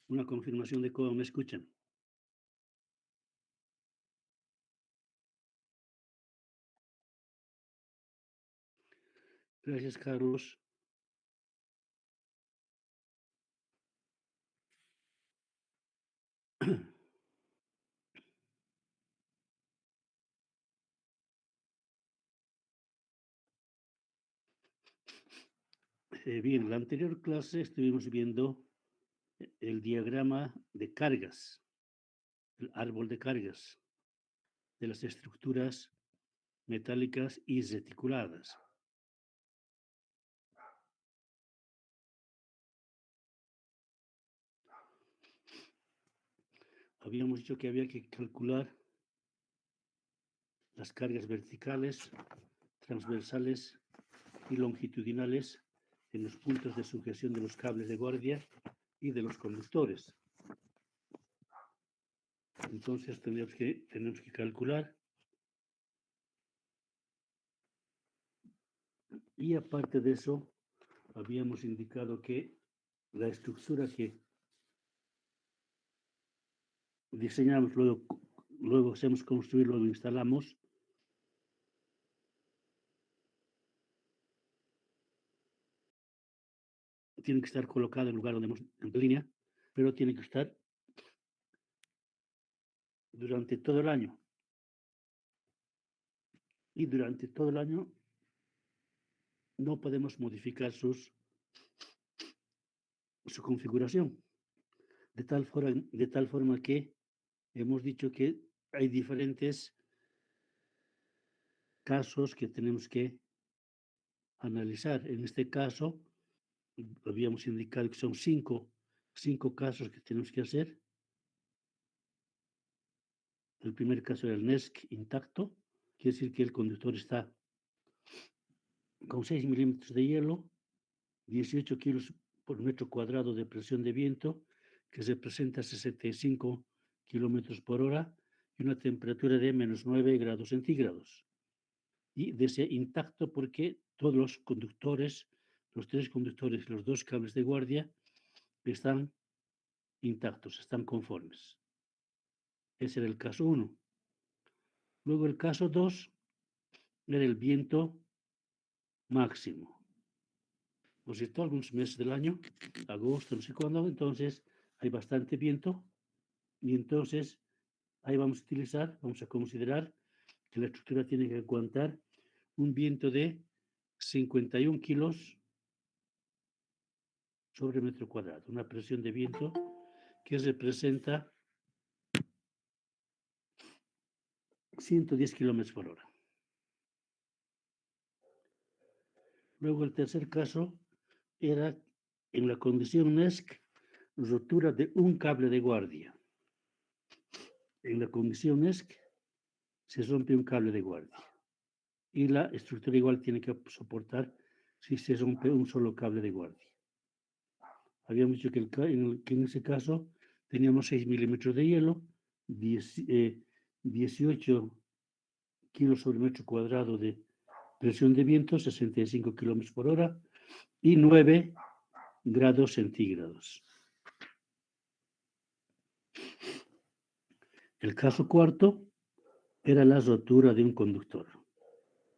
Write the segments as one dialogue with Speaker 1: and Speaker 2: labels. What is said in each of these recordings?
Speaker 1: Una confirmación de cómo me escuchan. Gracias, Carlos. Bien, en la anterior clase estuvimos viendo el diagrama de cargas, el árbol de cargas de las estructuras metálicas y reticuladas. Habíamos dicho que había que calcular las cargas verticales, transversales y longitudinales en los puntos de sujeción de los cables de guardia y de los conductores. Entonces tenemos que calcular. Y aparte de eso, habíamos indicado que la estructura que diseñamos, luego hacemos construir, luego instalamos, tiene que estar colocada en el lugar donde hemos en línea, pero tiene que estar durante todo el año. Y durante todo el año no podemos modificar su configuración. De tal forma que hemos dicho que hay diferentes casos que tenemos que analizar. En este caso, habíamos indicado que son cinco casos que tenemos que hacer. El primer caso era el NESC intacto, quiere decir que el conductor está con 6 milímetros de hielo, 18 kilos por metro cuadrado de presión de viento, que representa 65 kilómetros por hora y una temperatura de menos 9 grados centígrados. Y desde intacto porque todos los conductores, los tres conductores y los dos cables de guardia están intactos, están conformes. Ese era el caso 1. Luego el caso 2 era el viento máximo. Pues esto algunos meses del año, agosto, no sé cuándo, entonces hay bastante viento y entonces ahí vamos a considerar que la estructura tiene que aguantar un viento de 51 kilos sobre metro cuadrado, una presión de viento que representa 110 kilómetros por hora. Luego el tercer caso era en la condición NESC, rotura de un cable de guardia. En la condición NESC se rompe un cable de guardia y la estructura igual tiene que soportar si se rompe un solo cable de guardia. Habíamos dicho que en ese caso teníamos 6 milímetros de hielo, 18 kilos sobre metro cuadrado de presión de viento, 65 kilómetros por hora y 9 grados centígrados. El caso cuarto era la rotura de un conductor.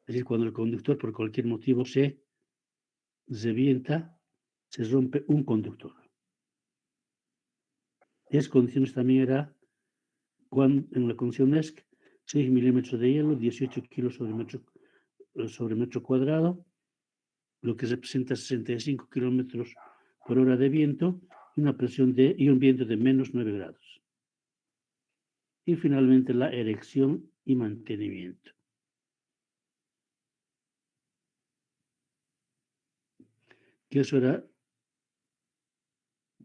Speaker 1: Es decir, cuando el conductor por cualquier motivo se revienta, se rompe un conductor. Las condiciones también era en la condición ESC 6 milímetros de hielo, 18 kilos sobre metro cuadrado, lo que representa 65 kilómetros por hora de viento y un viento de menos 9 grados. Y finalmente la erección y mantenimiento. Que eso era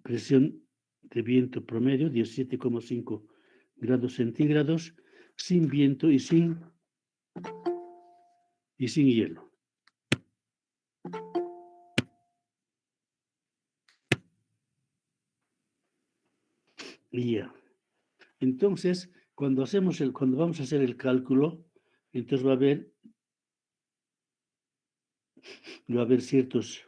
Speaker 1: presión de viento promedio, 17,5 grados centígrados, sin viento y sin hielo. Y ya. Entonces, cuando vamos a hacer el cálculo, entonces va a haber ciertos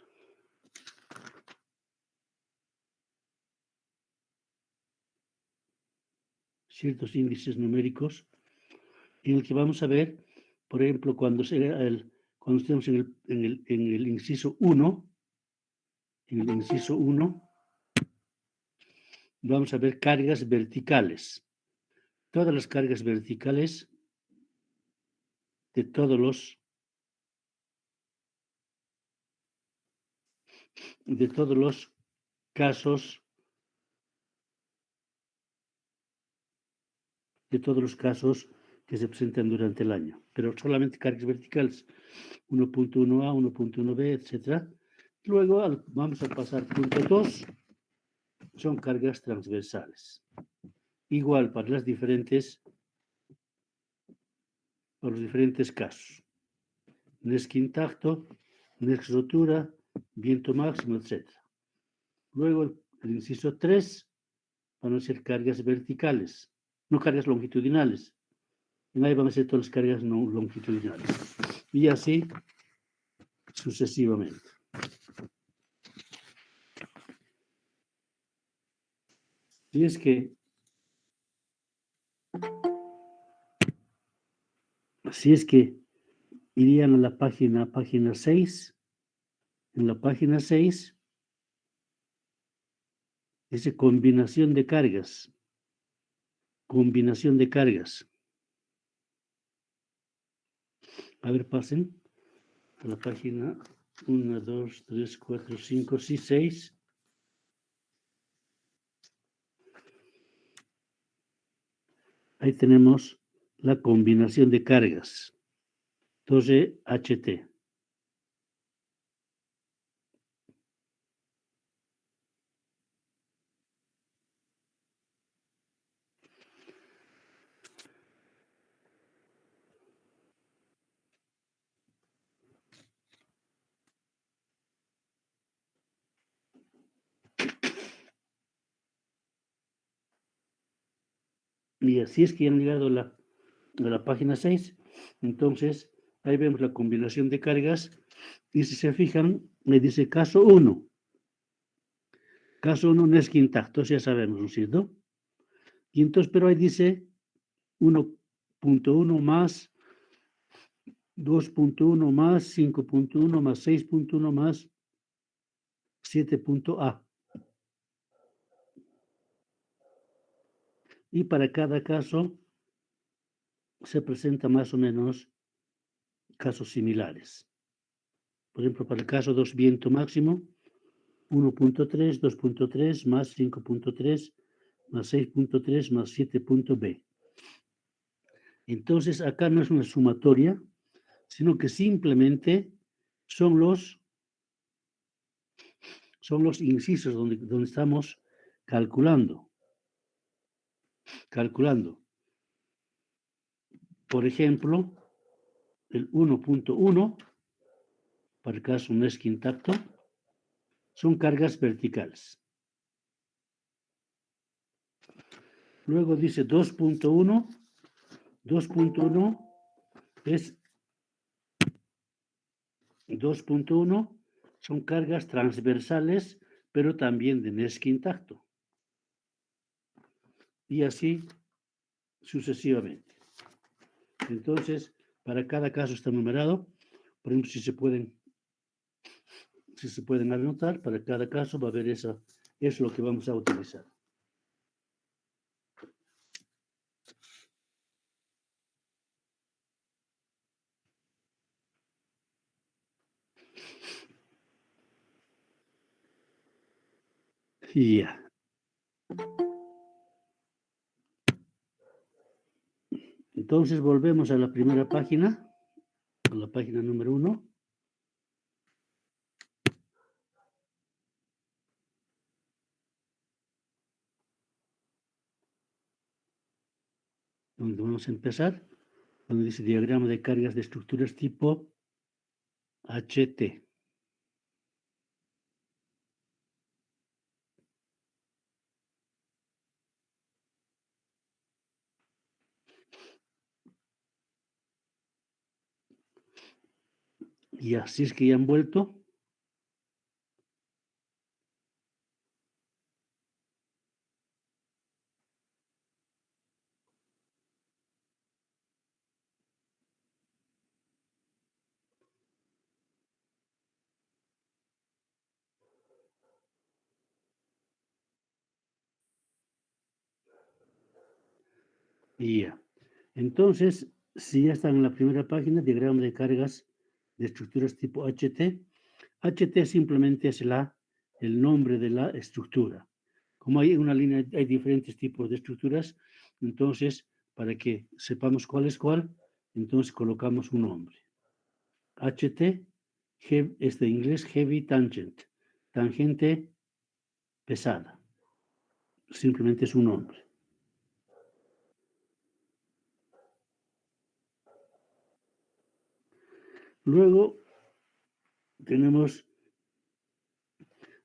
Speaker 1: ciertos índices numéricos en el que vamos a ver, por ejemplo, cuando estemos en el inciso 1, vamos a ver cargas verticales. Todas las cargas verticales de todos los casos que se presentan durante el año, pero solamente cargas verticales, 1.1a, 1.1b, etc. Luego vamos a pasar punto 2, son cargas transversales. Igual para los diferentes casos. NESC intacto, NESC rotura, viento máximo, etc. Luego el inciso 3 van a ser cargas verticales, no cargas longitudinales. Y ahí van a ser todas las cargas no longitudinales. Y así sucesivamente. Si es que irían a la página 6, en la página 6 dice combinación de cargas. A ver, pasen a la página 1, 2, 3, 4, 5, 6. Ahí tenemos la combinación de cargas. 12 HT. Y así es que han llegado a la página 6. Entonces, ahí vemos la combinación de cargas. Y si se fijan, me dice caso 1. Caso 1 no es intacto, ya sabemos, ¿no es cierto? Y entonces, pero ahí dice 1.1 más 2.1 más 5.1 más 6.1 más 7.a. Y para cada caso se presenta más o menos casos similares. Por ejemplo, para el caso 2 viento máximo, 1.3, 2.3 más 5.3 más 6.3 más 7.b. Entonces, acá no es una sumatoria, sino que simplemente son los incisos donde estamos calculando. Por ejemplo, el 1.1, para el caso NESC intacto, son cargas verticales. Luego dice 2.1. 2.1 es 2.1 son cargas transversales, pero también de NESC intacto. Y así sucesivamente. Entonces, para cada caso está numerado. Por ejemplo, si se pueden anotar, para cada caso va a haber eso es lo que vamos a utilizar. Y ya. Entonces volvemos a la primera página, a la página número 1. Donde vamos a empezar, donde dice diagrama de cargas de estructuras tipo HT. Y así es que ya han vuelto. Y ya. Entonces, si ya están en la primera página, diagrama de cargas de estructuras tipo HT. HT simplemente es el nombre de la estructura. Como hay una línea, hay diferentes tipos de estructuras, entonces, para que sepamos cuál es cuál, entonces colocamos un nombre. HT es de inglés Heavy Tangent, tangente pesada. Simplemente es un nombre. Luego tenemos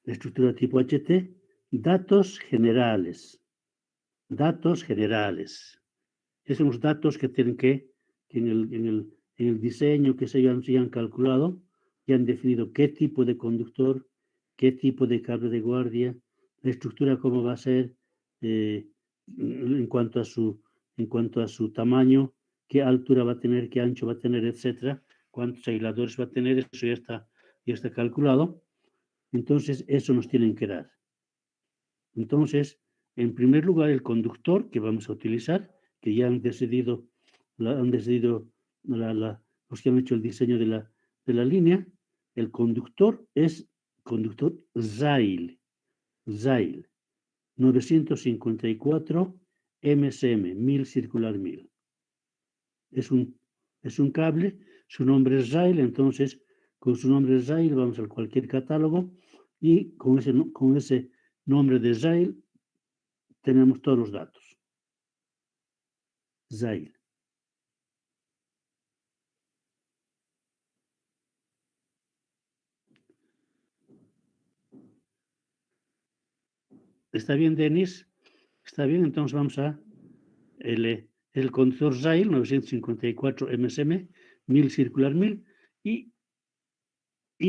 Speaker 1: la estructura tipo HT, datos generales. Datos generales. Esos son los datos que tienen que en el diseño que se han calculado, y han definido qué tipo de conductor, qué tipo de cable de guardia, la estructura cómo va a ser en cuanto a su tamaño, qué altura va a tener, qué ancho va a tener, etcétera, cuántos aisladores va a tener, eso ya está calculado. Entonces, eso nos tienen que dar. Entonces, en primer lugar, el conductor que vamos a utilizar, que ya han decidido los que han hecho el diseño de la línea, el conductor es conductor Zeil, 954 MSM, 1000 circular 1000. Es un cable, su nombre es Zeil, entonces con su nombre Zeil vamos a cualquier catálogo y con ese nombre de Zeil tenemos todos los datos. Zeil. ¿Está bien, Denis? Está bien, entonces vamos a el conductor Zeil 954 MSM, 1000 circular 1000, y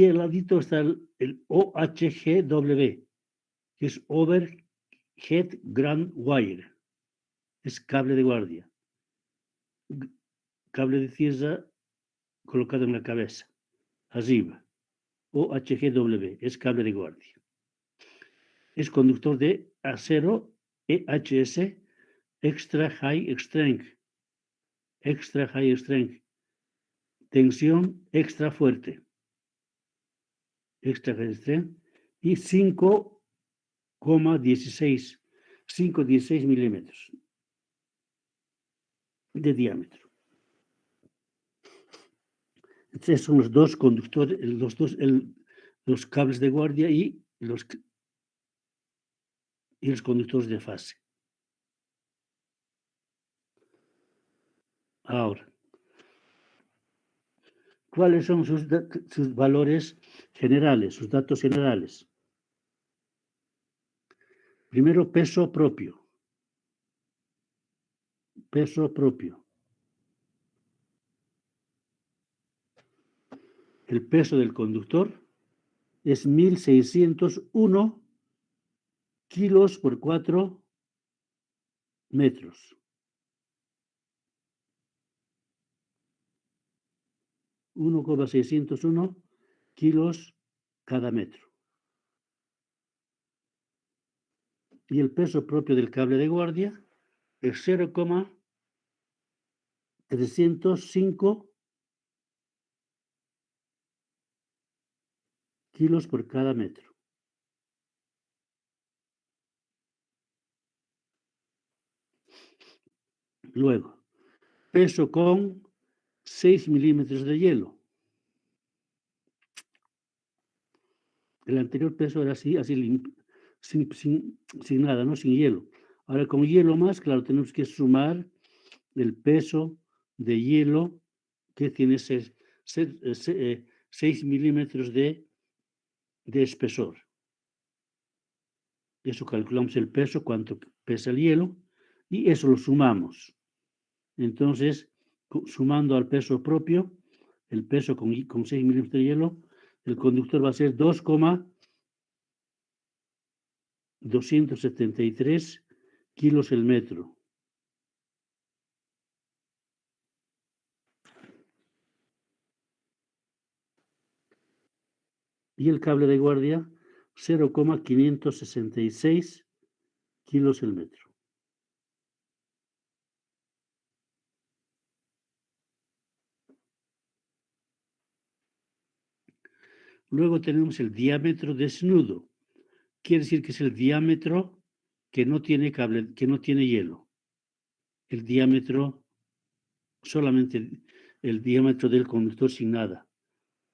Speaker 1: al ladito está el OHGW, que es Overhead Ground Wire, es cable de guardia, cable de cieza colocado en la cabeza, arriba. OHGW, es cable de guardia. Es conductor de acero EHS, Extra High Strength, tensión extra fuerte, extra high strength, y 5,16 milímetros de diámetro. Estos son los dos conductores, los cables de guardia y los conductores de fase. Ahora, ¿cuáles son sus valores generales, sus datos generales? Primero, peso propio. Peso propio. El peso del conductor es 1601 kilos por 4 metros. 1,601 kilos cada metro. Y el peso propio del cable de guardia es 0,305 kilos por cada metro. Luego, peso con 6 milímetros de hielo. El anterior peso era así sin nada, ¿no? Sin hielo. Ahora con hielo más, claro, tenemos que sumar el peso de hielo que tiene 6 milímetros de espesor. Eso calculamos el peso, cuánto pesa el hielo, y eso lo sumamos. Entonces, sumando al peso propio, el peso con 6 milímetros de hielo, el conductor va a ser 2,273 kilos el metro. Y el cable de guardia, 0,566 kilos el metro. Luego tenemos el diámetro desnudo. Quiere decir que es el diámetro que no tiene cable, que no tiene hielo. El diámetro, solamente el diámetro del conductor sin nada.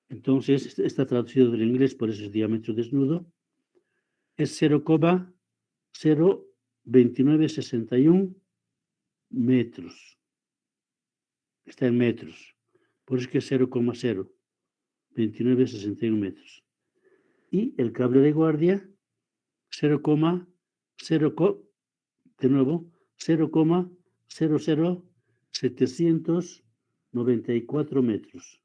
Speaker 1: Entonces, está traducido del inglés, por eso es diámetro desnudo. Es 0,02961 metros. Está en metros. Por eso es que es 0,02961 metros. Y el cable de guardia, 0,0, de nuevo, 0,00794 metros.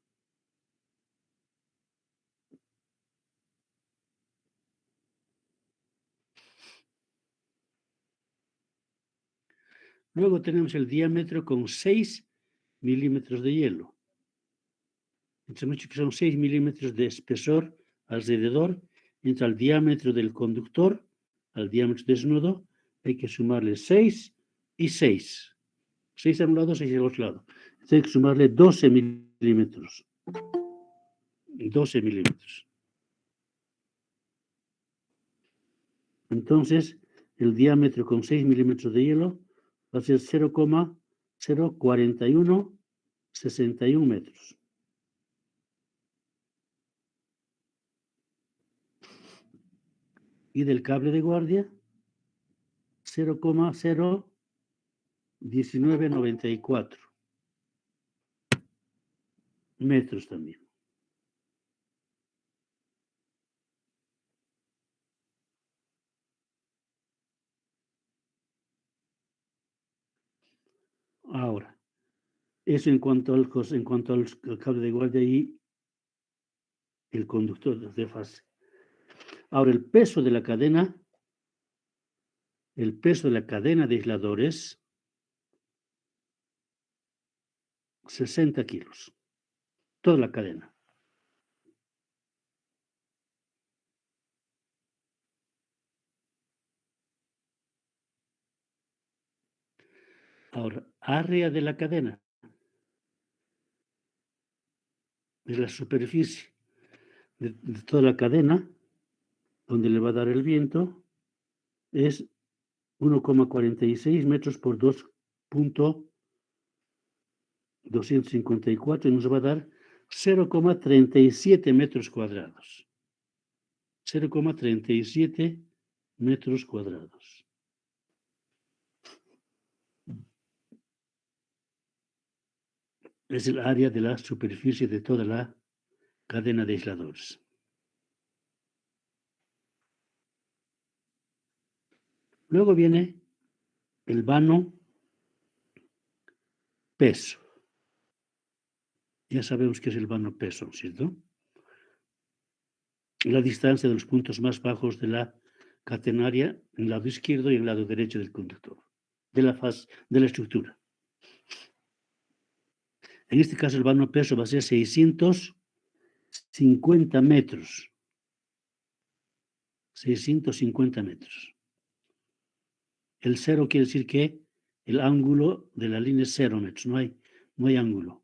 Speaker 1: Luego tenemos el diámetro con 6 milímetros de hielo. Hemos dicho que son 6 milímetros de espesor alrededor. Entre el diámetro del conductor al diámetro desnudo hay que sumarle 6 y 6. 6 a un lado, 6 al otro lado. Entonces hay que sumarle 12 milímetros. 12 milímetros. Entonces, el diámetro con 6 milímetros de hielo va a ser 0,04161 metros. Y del cable de guardia, 0,01994 metros también. Ahora, eso en cuanto al cable de guardia y el conductor de fase. Ahora, el peso de la cadena de aisladores, 60 kilos. Toda la cadena. Ahora, área de la cadena es la superficie de toda la cadena donde le va a dar el viento, es 1,46 metros por 2,254 y nos va a dar 0,37 metros cuadrados. 0,37 metros cuadrados. Es el área de la superficie de toda la cadena de aisladores. Luego viene el vano peso. Ya sabemos qué es el vano peso, ¿cierto? La distancia de los puntos más bajos de la catenaria en el lado izquierdo y en el lado derecho del conductor, de la fase de la estructura. En este caso, el vano peso va a ser 650 metros. 650 metros. El cero quiere decir que el ángulo de la línea es 0 metros, no hay ángulo.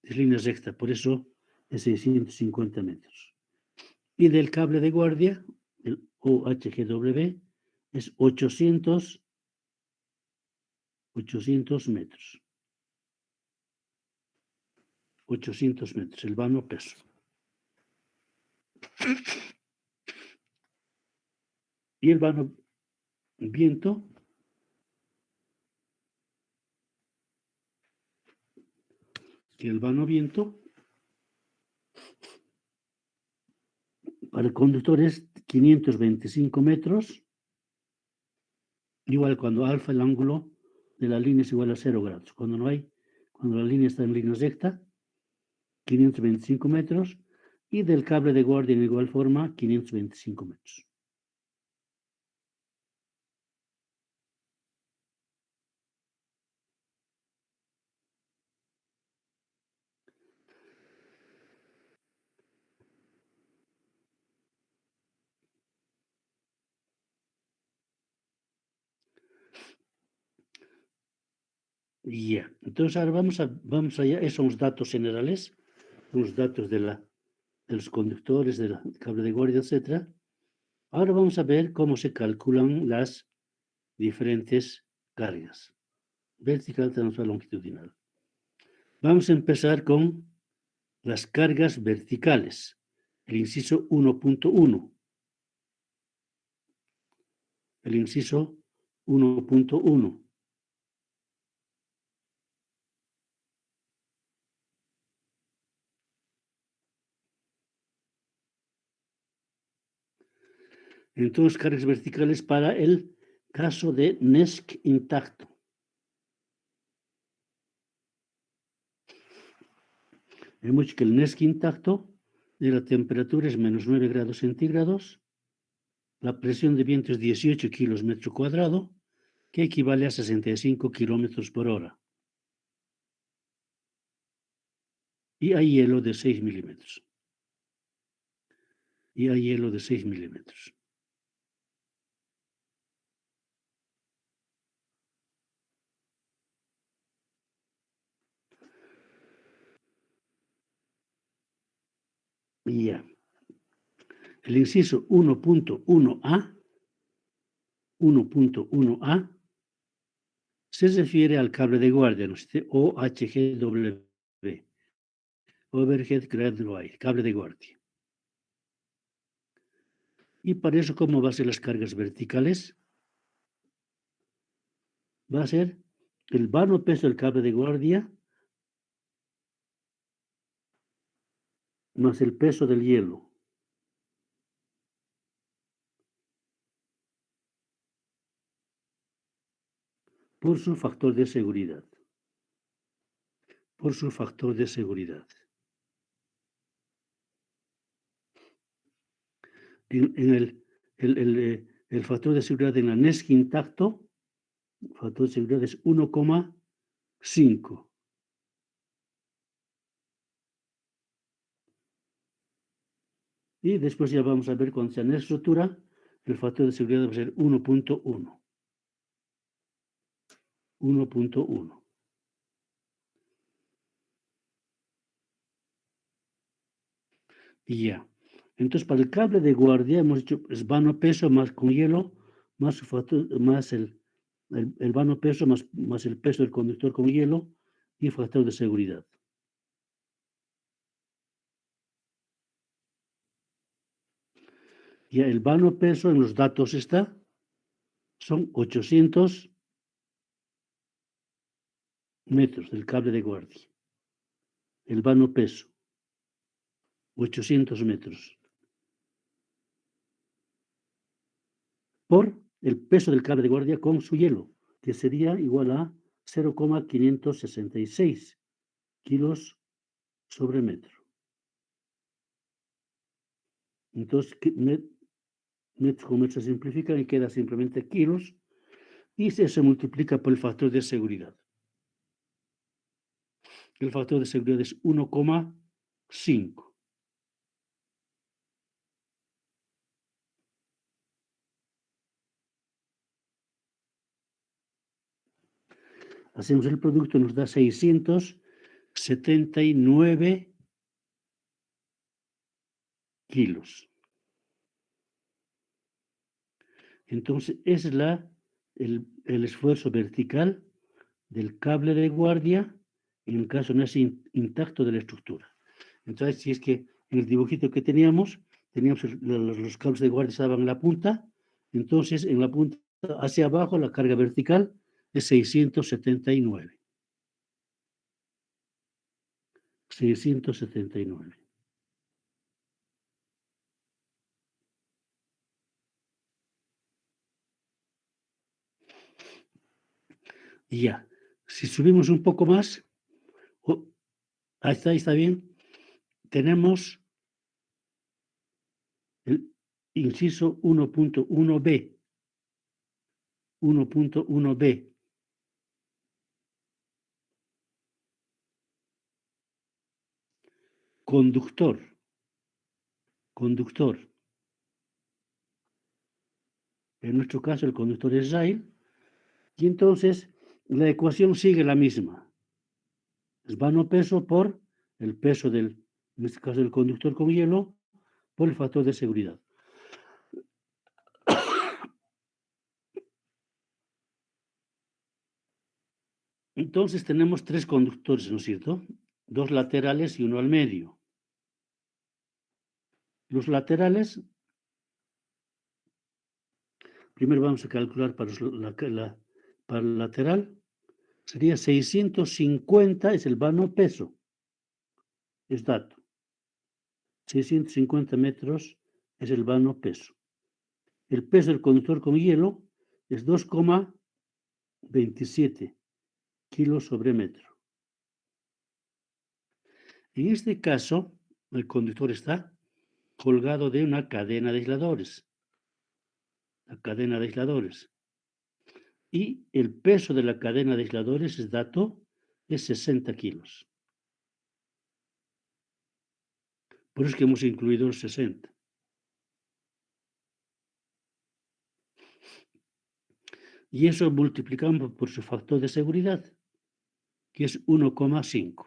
Speaker 1: Es línea recta, por eso es 650 metros. Y del cable de guardia, el OHGW, es 800 metros. 800 metros, el vano peso. Y el vano viento, para el conductor es 525 metros, igual cuando alfa, el ángulo de la línea es igual a 0 grados. Cuando la línea está en línea recta, 525 metros, y del cable de guardia en igual forma, 525 metros. Entonces ahora vamos allá, esos son los datos generales, los datos de la de los conductores, del cable de guardia, etc. Ahora vamos a ver cómo se calculan las diferentes cargas, vertical, transversal, longitudinal. Vamos a empezar con las cargas verticales, el inciso 1.1. El inciso 1.1. Entonces, cargas verticales para el caso de NESC intacto. Hemos dicho que el NESC intacto de la temperatura es menos 9 grados centígrados, la presión de viento es 18 kilos metro cuadrado, que equivale a 65 kilómetros por hora. Y hay hielo de 6 milímetros. Y hay hielo de 6 milímetros. Y ya. El inciso 1.1a se refiere al cable de guardia, ¿no? OHGW, Overhead Guard Wire, cable de guardia. Y para eso, ¿cómo va a ser las cargas verticales? Va a ser el vano peso del cable de guardia más el peso del hielo. Por su factor de seguridad. Por su factor de seguridad. En el factor de seguridad en la NESC intacto, el factor de seguridad es 1,5. Y después ya vamos a ver cuando sea en estructura, el factor de seguridad va a ser 1.1. 1.1. Y ya. Entonces, para el cable de guardia hemos hecho es vano peso más con hielo, más, su factor, más el vano peso más el peso del conductor con hielo y factor de seguridad. Ya el vano peso en los datos está, son 800 metros del cable de guardia. El vano peso, 800 metros. Por el peso del cable de guardia con su hielo, que sería igual a 0,566 kilos sobre metro. Entonces, metros con metros se simplifican y queda simplemente kilos y se multiplica por el factor de seguridad. El factor de seguridad es 1,5. Hacemos el producto, nos da 679 kilos. Entonces, es el esfuerzo vertical del cable de guardia en el caso no es intacto de la estructura. Entonces, si es que en el dibujito que teníamos los cables de guardia estaban en la punta, entonces en la punta hacia abajo la carga vertical es 679. 679. Y ya, si subimos un poco más, ahí está bien, tenemos el inciso 1.1b. 1.1b. Conductor. En nuestro caso, el conductor es rail. Y entonces, la ecuación sigue la misma. Es vano peso por el peso del en este caso el conductor con hielo, por el factor de seguridad. Entonces tenemos 3 conductores, ¿no es cierto? 2 laterales y 1 al medio. Los laterales, primero vamos a calcular para el lateral, sería 650, es el vano peso, es dato. 650 metros es el vano peso. El peso del conductor con hielo es 2,27 kilos sobre metro. En este caso, el conductor está colgado de una cadena de aisladores. La cadena de aisladores. Y el peso de la cadena de aisladores es dato de 60 kilos. Por eso es que hemos incluido los 60. Y eso multiplicamos por su factor de seguridad, que es 1,5.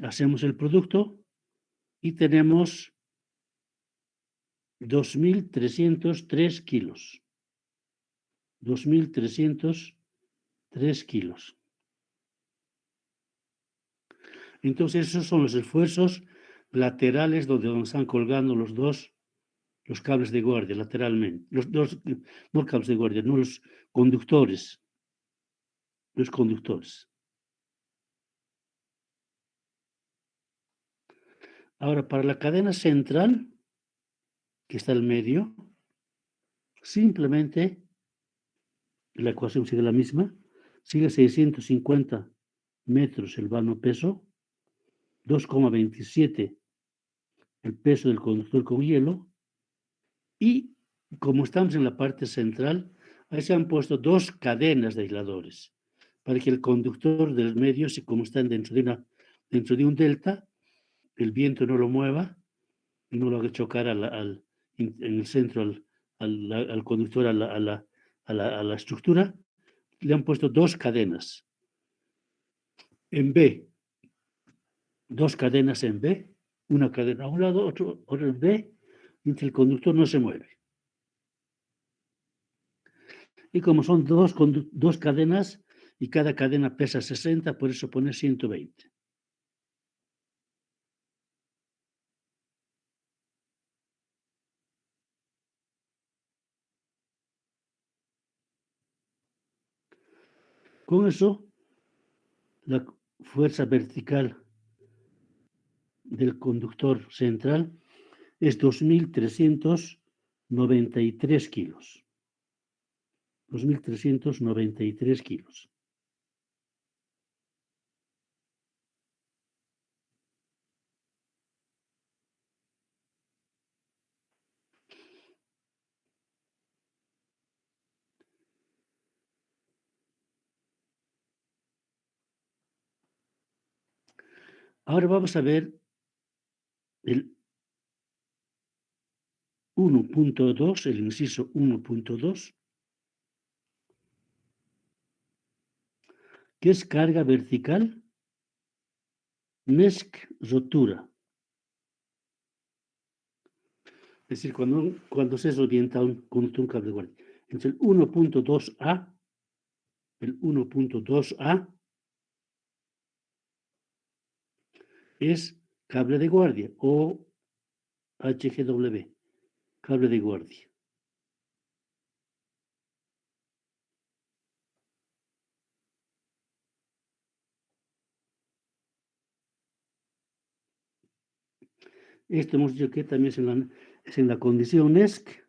Speaker 1: Hacemos el producto y tenemos 2.303 kilos. 2.303 kilos. Entonces, esos son los esfuerzos laterales donde están colgando los cables de guardia lateralmente. No cables de guardia, no los conductores. Los conductores. Ahora, para la cadena central, que está al medio, simplemente la ecuación sigue la misma, sigue 650 metros el vano peso, 2,27 el peso del conductor con hielo, y como estamos en la parte central, ahí se han puesto 2 cadenas de aisladores, para que el conductor del medio, si como están dentro de un delta, el viento no lo mueva y no lo haga chocar en el centro al conductor, a la estructura. Le han puesto 2 cadenas en B, 2 cadenas en B, una cadena a un lado, otra en B, mientras el conductor no se mueve. Y como son 2 cadenas y cada cadena pesa 60, por eso pone 120. Con eso, la fuerza vertical del conductor central es 2.393 kilos. 2.393 kilos. Ahora vamos a ver el 1.2, el inciso 1.2, que es carga vertical, MESC rotura. Es decir, cuando se orienta con un cable de guardia. Entonces el 1.2A, es cable de guardia o HGW, cable de guardia. Esto hemos dicho que también es en la condición ESC,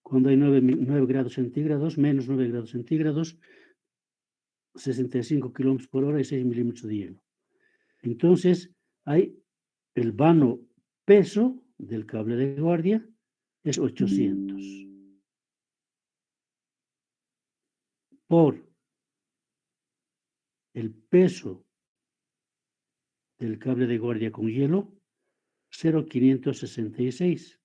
Speaker 1: cuando hay 9 grados centígrados, menos 9 grados centígrados, 65 kilómetros por hora y 6 milímetros de hielo. Entonces, hay el vano peso del cable de guardia es 800 por el peso del cable de guardia con hielo, 0,566.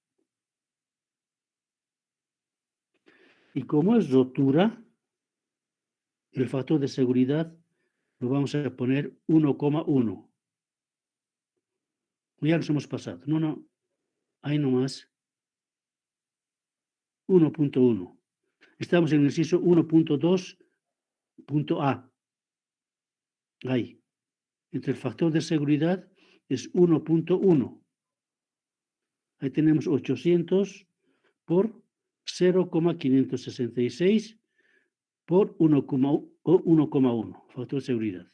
Speaker 1: Y como es rotura, el factor de seguridad lo vamos a poner 1,1. Ya nos hemos pasado. No, ahí nomás. 1,1. Estamos en el inciso 1,2.a. Ahí. Entre el factor de seguridad es 1,1. Ahí tenemos 800 por 0,566 por 1,1. Factor de seguridad.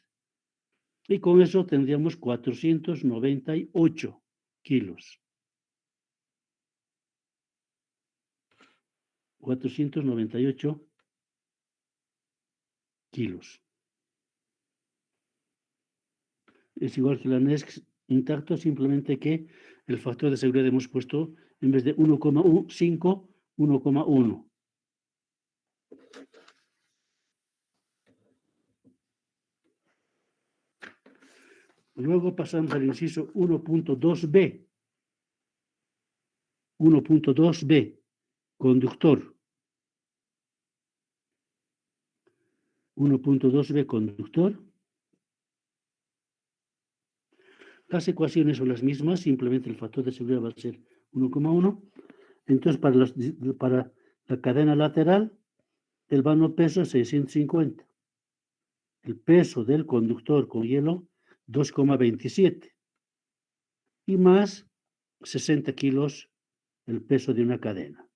Speaker 1: Y con eso tendríamos 498 kilos. 498 kilos. Es igual que la NESC intacto, simplemente que el factor de seguridad hemos puesto en vez de 1,5, 1,1. Luego pasamos al inciso 1,2b. 1,2b, conductor. 1,2b, conductor. Las ecuaciones son las mismas, simplemente el factor de seguridad va a ser 1,1. Entonces, para la cadena lateral, el vano peso es 650. El peso del conductor con hielo, 2,27. Y más 60 kilos el peso de una cadena.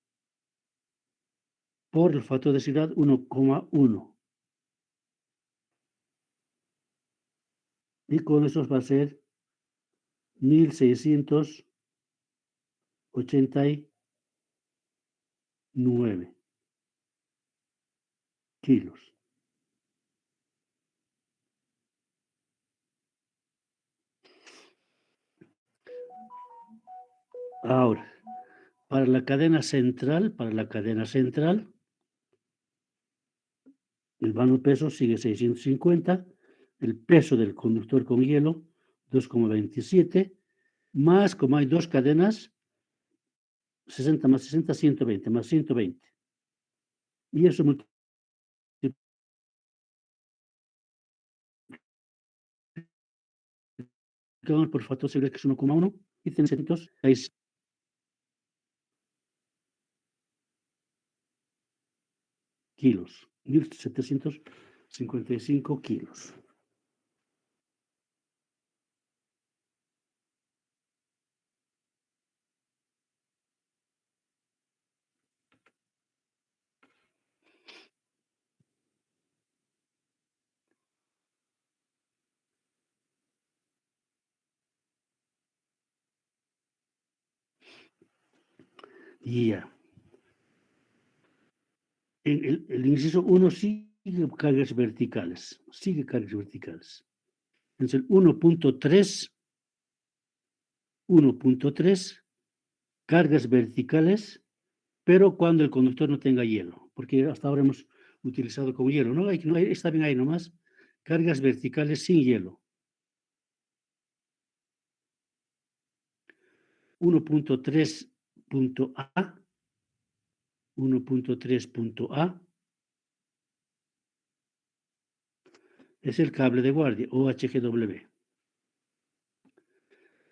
Speaker 1: Por el factor de seguridad, 1,1. Y con eso va a ser 1,689 kilos. Ahora, para la cadena central, el vano peso sigue 650, el peso del conductor con hielo, 2,27, más como hay dos cadenas, 60 más 60, 120, más 120. Y eso multiplicamos por factor de seguridad, que es 1,1, y tenemos 6 kilos, 1.755 kilos. Y ya. El inciso 1 sigue cargas verticales. Entonces el 1,3, cargas verticales, pero cuando el conductor no tenga hielo, porque hasta ahora hemos utilizado con hielo, ¿no? Está bien ahí nomás, cargas verticales sin hielo. 1,3.a, 1,3.a es el cable de guardia, OHGW.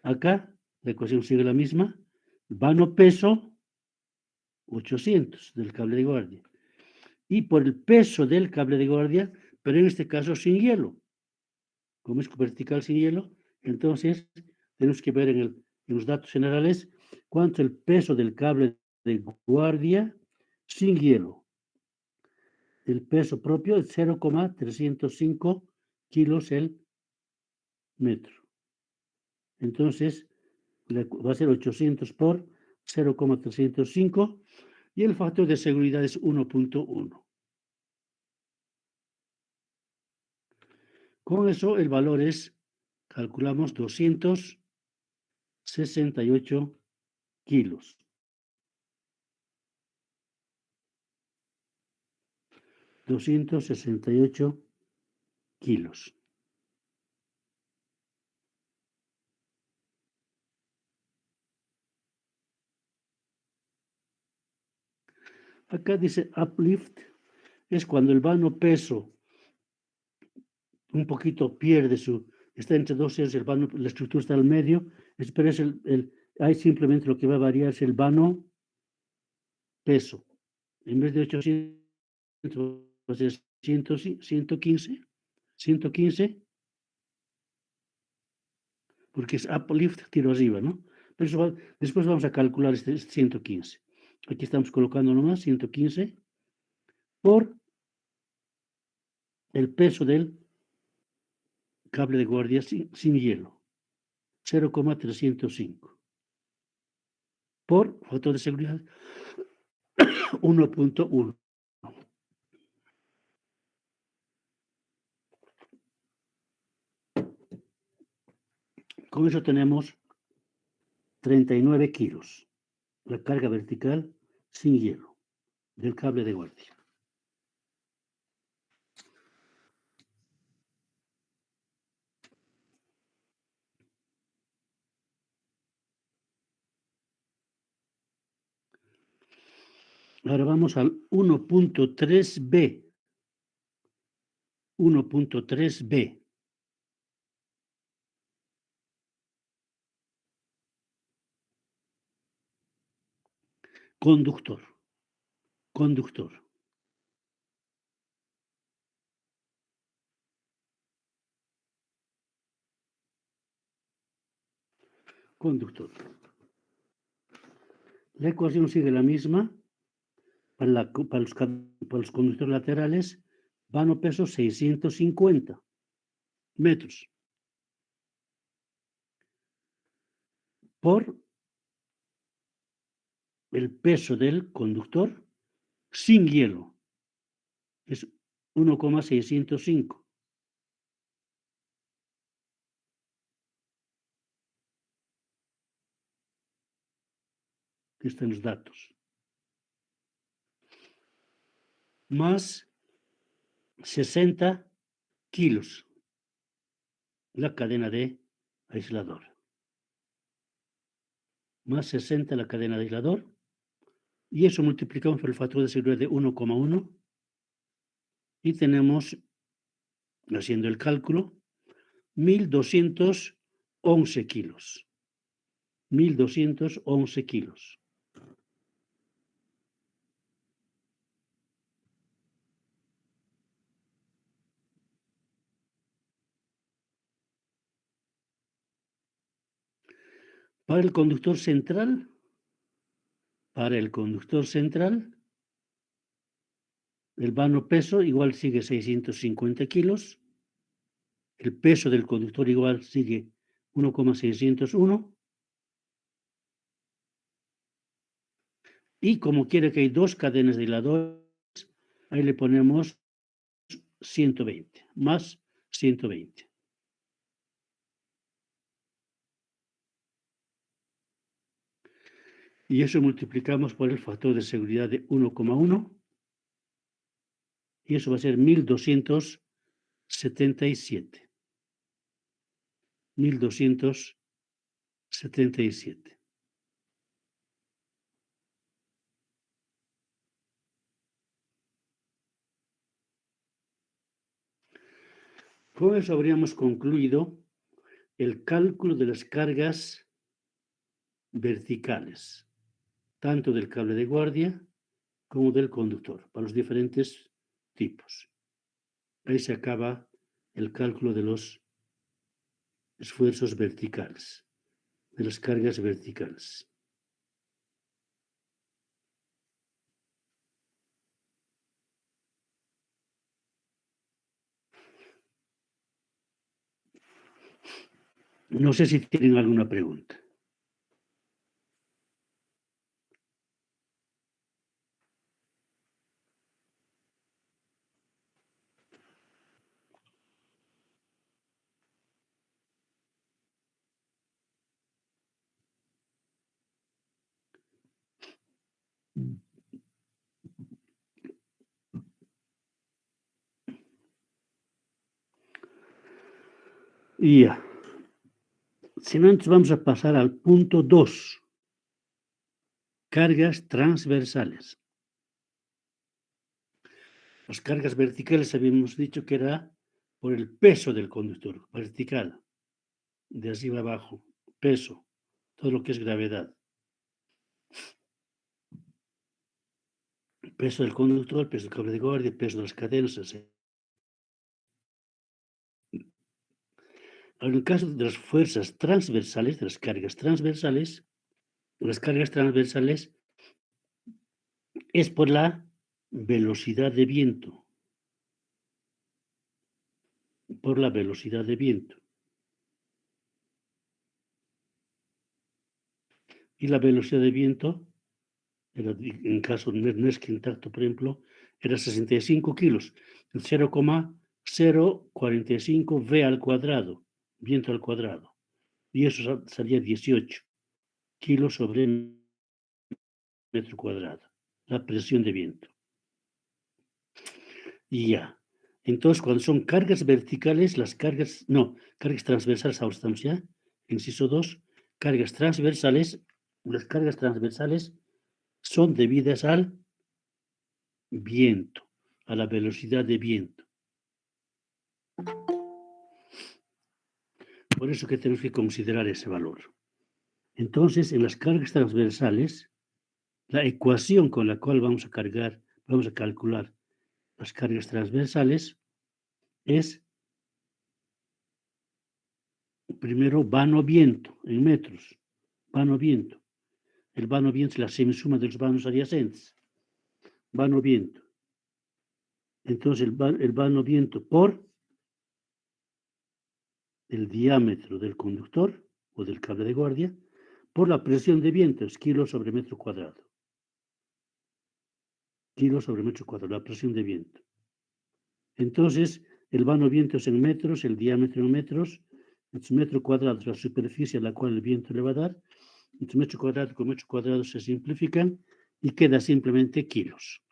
Speaker 1: Acá la ecuación sigue la misma, vano peso 800 del cable de guardia. Y por el peso del cable de guardia, pero en este caso sin hielo. Como es vertical sin hielo, entonces tenemos que ver en los datos generales cuánto es el peso del cable de guardia sin hielo. El peso propio es 0,305 kilos el metro. Entonces, va a ser 800 por 0,305 y el factor de seguridad es 1,1. Con eso el valor es, calculamos, 268 kilos. 268 kilos. Acá dice uplift, es cuando el vano peso un poquito pierde está entre dos ejes, el vano, la estructura está al medio, pero es ahí simplemente lo que va a variar es el vano peso. En vez de 800, va a ser 115, porque es uplift, tiro arriba, ¿no? Pero después vamos a calcular este 115. Aquí estamos colocando nomás 115 por el peso del cable de guardia sin hielo, 0,305. Por factor de seguridad 1.1. Con eso tenemos 39 kilos, la carga vertical sin hielo del cable de guardia. Ahora vamos al 1.3b. 1.3b. Conductor. Conductor. Conductor. La ecuación sigue la misma. Para los conductores laterales, vano peso 650 metros por el peso del conductor sin hielo. Es 1,605. Aquí están los datos. Más 60 kilos la cadena de aislador. Más 60 la cadena de aislador. Y eso multiplicamos por el factor de seguridad de 1,1. Y tenemos, haciendo el cálculo, 1.211 kilos. 1.211 kilos. Para el conductor central, el vano peso igual sigue 650 kilos. El peso del conductor igual sigue 1,601. Y como quiere que hay dos cadenas de hiladores, ahí le ponemos 120, más 120. Y eso multiplicamos por el factor de seguridad de 1,1. Y eso va a ser 1.277. 1.277. Con eso habríamos concluido el cálculo de las cargas verticales, tanto del cable de guardia como del conductor, para los diferentes tipos. Ahí se acaba el cálculo de los esfuerzos verticales, de las cargas verticales. No sé si tienen alguna pregunta. Y ya. Si no, entonces vamos a pasar al punto 2. Cargas transversales. Las cargas verticales habíamos dicho que era por el peso del conductor, vertical, de arriba abajo, peso, todo lo que es gravedad. Peso del conductor, peso del cable de guardia, peso de las cadenas, etc. En el caso de las fuerzas transversales, de las cargas transversales es por la velocidad de viento. Por la velocidad de viento. Y la velocidad de viento, en caso de Nesk intacto, por ejemplo, era 65 kilos, 0,045 V al cuadrado, viento al cuadrado. Y eso salía 18 kilos sobre metro cuadrado, la presión de viento. Y ya. Entonces, cuando son cargas verticales, cargas transversales, ahora estamos ya, inciso 2, cargas transversales, las cargas transversales son debidas al viento, a la velocidad de viento. Por eso que tenemos que considerar ese valor. Entonces, en las cargas transversales, la ecuación con la cual vamos a calcular las cargas transversales es primero vano-viento en metros, vano-viento. El vano-viento es la semisuma de los vanos adyacentes. Vano-viento. Entonces, el vano-viento por el diámetro del conductor o del cable de guardia por la presión de viento, es kilos sobre metro cuadrado. Kilos sobre metro cuadrado, la presión de viento. Entonces, el vano-viento es en metros, el diámetro en metros, el metro cuadrado es la superficie a la cual el viento le va a dar, entre metro cuadrado con metro cuadrado se simplifican y queda simplemente kilos.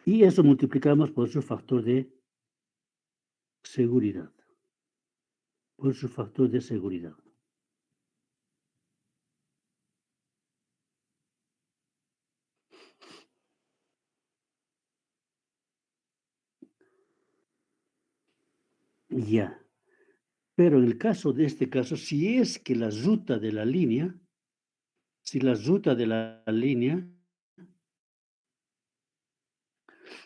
Speaker 1: Y eso multiplicamos por su factor de seguridad. Por su factor de seguridad. Ya. Pero en el caso de este caso, si es que la ruta de la línea,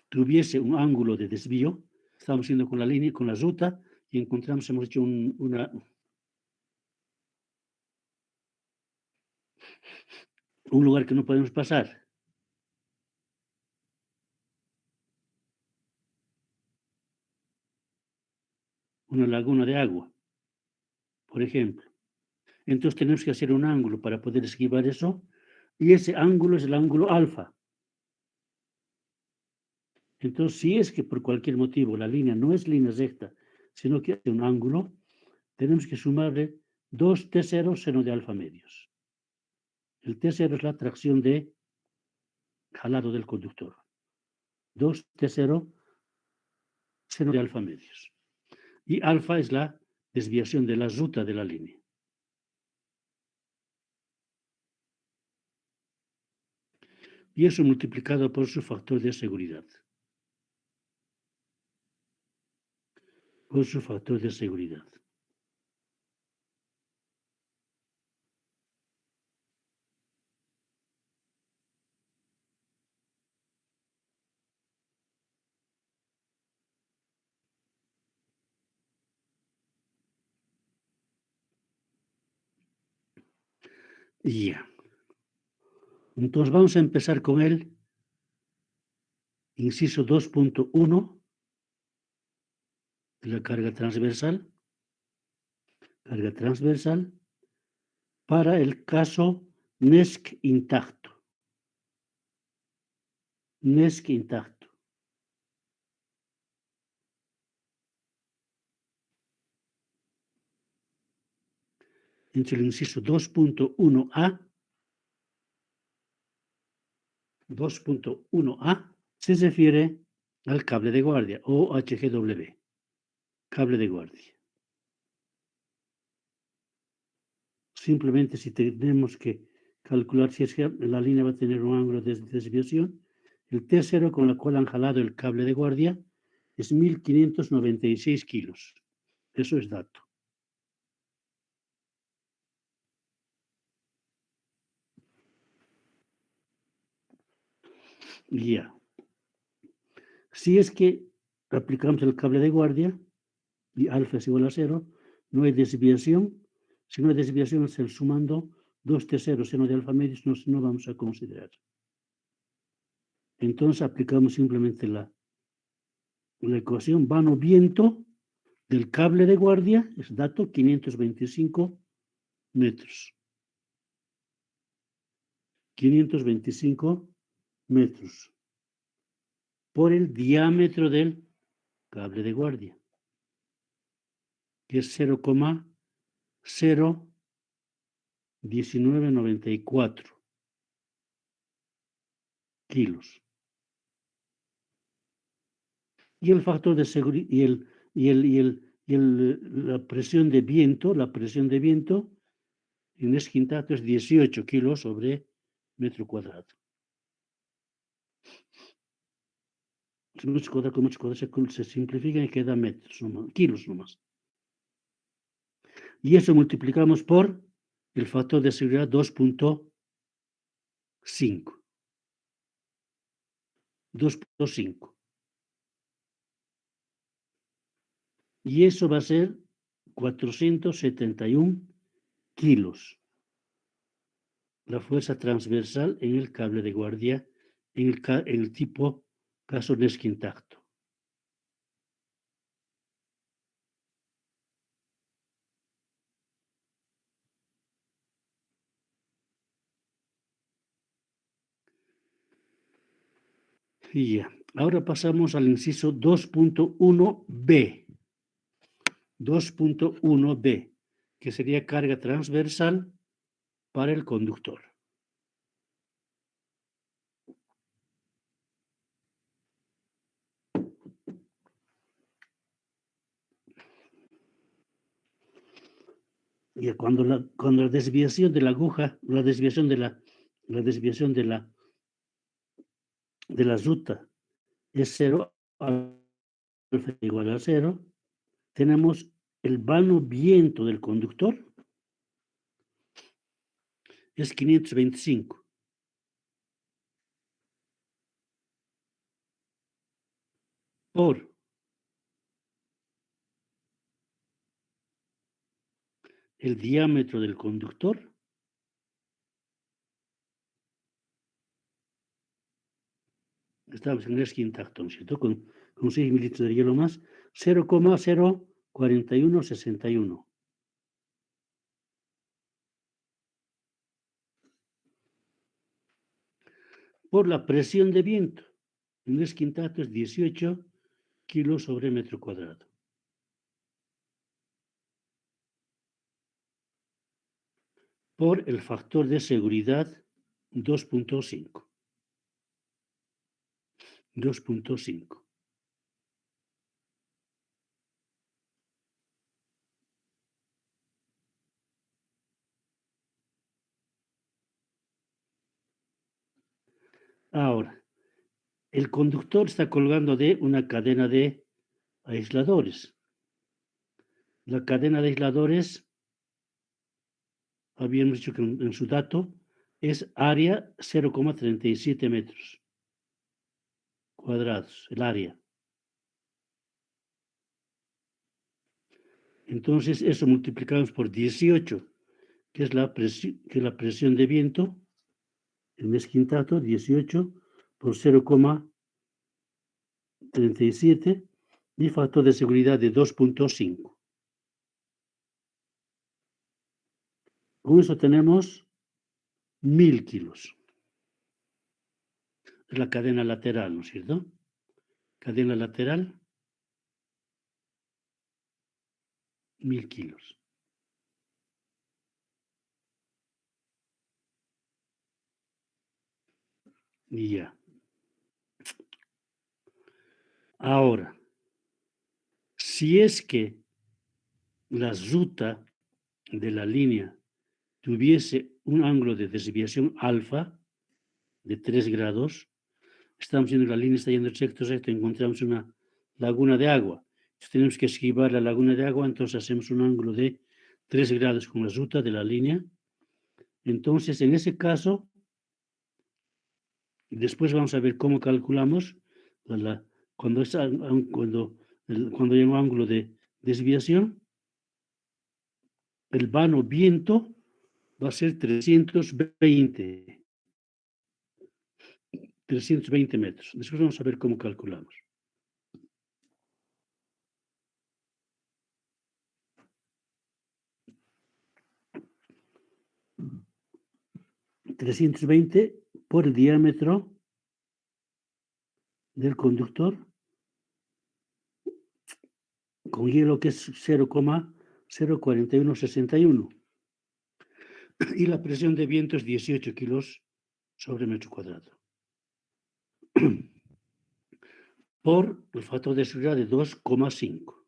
Speaker 1: tuviese un ángulo de desvío, estamos yendo con la línea, con la ruta, y encontramos, hemos hecho un lugar que no podemos pasar. Una laguna de agua, por ejemplo. Entonces tenemos que hacer un ángulo para poder esquivar eso, y ese ángulo es el ángulo alfa. Entonces, si es que por cualquier motivo la línea no es línea recta, sino que hace un ángulo, tenemos que sumarle 2 T0 seno de alfa medios. El T0 es la tracción de jalado del conductor. 2 T0 seno de alfa medios. Y alfa es la desviación de la ruta de la línea. Y eso multiplicado por su factor de seguridad. Por su factor de seguridad. Ya. Entonces vamos a empezar con el inciso 2.1 de la carga transversal para el caso Nesk intacto. Nesk intacto. Entre el inciso 2.1a 2.1a se refiere al cable de guardia o HGW, cable de guardia. Simplemente si tenemos que calcular si es que la línea va a tener un ángulo de desviación. El T0 con la cual han jalado el cable de guardia es 1596 kilos. Eso es dato. Ya. Si es que aplicamos el cable de guardia y alfa es igual a 0, no hay desviación. Si no hay desviación, es el sumando 2T0 seno de alfa medios, no vamos a considerar. Entonces aplicamos simplemente la ecuación vano-viento del cable de guardia, es dato 525 metros. 525 metros por el diámetro del cable de guardia, que es 0,01994 kilos. Y el factor de seguridad la presión de viento en esquintato es 18 kilos sobre metro cuadrado. Muchas cosas se simplifican y queda metros, kilos nomás. Y eso multiplicamos por el factor de seguridad 2.5. 2.5. Y eso va a ser 471 kilos. La fuerza transversal en el cable de guardia en el tipo caso intacto. Y ya. Ahora pasamos al inciso 2.1b. 2.1b, que sería carga transversal para el conductor. Y cuando la desviación de la aguja, la desviación de la ruta es 0, alfa igual a 0, tenemos el vano viento del conductor es 525. Por el diámetro del conductor, estamos en el intacto, ¿cierto? Con 6 mililitros de hielo más, 0,04161. Por la presión de viento, en el intacto es 18 kilos sobre metro cuadrado. Por el factor de seguridad 2.5. 2.5. Ahora, el conductor está colgando de una cadena de aisladores. La cadena de aisladores, habíamos dicho que en su dato, es área 0,37 metros cuadrados, el área. Entonces, eso multiplicamos por 18, que es la presión de viento, el mesquintato, 18 por 0,37 y factor de seguridad de 2.5. Con eso tenemos 1000 kilos. Es la cadena lateral, ¿no es cierto? Cadena lateral, 1000 kilos. Y ya. Ahora, si es que la ruta de la línea tuviese un ángulo de desviación alfa de 3 grados. Estamos viendo que la línea está yendo recto, encontramos una laguna de agua. Entonces, tenemos que esquivar la laguna de agua, entonces hacemos un ángulo de 3 grados con la ruta de la línea. Entonces, en ese caso, después vamos a ver cómo calculamos cuando hay un ángulo de desviación, el vano viento va a ser 320 metros. Después vamos a ver cómo calculamos. $320 por el diámetro del conductor con hielo, que es 0,04161. Y la presión de viento es 18 kilos sobre metro cuadrado. Por el factor de seguridad de 2,5.